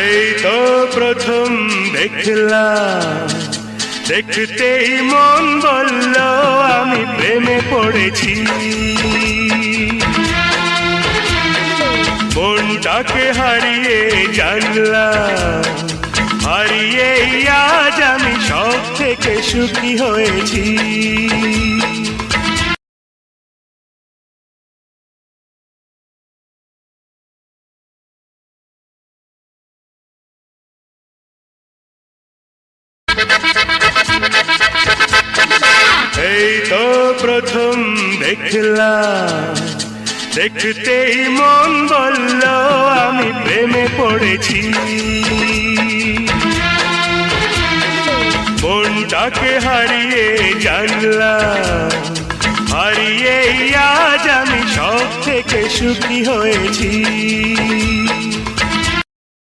এই তো প্রথম দেখলাম, দেখতেই মন বলল আমি প্রেমে পড়েছি। মনটাকে হারিয়ে জানলাম, হারিয়ে আজ আমি সব থেকে সুখী হয়েছি। এই তো প্রথম দেখলাম, দেখতেই মন বলল আমি প্রেমে পড়েছি। মনটাকে হারিয়ে জানলাম, হারিয়ে আজ আমি সব থেকে সুখী হয়েছি।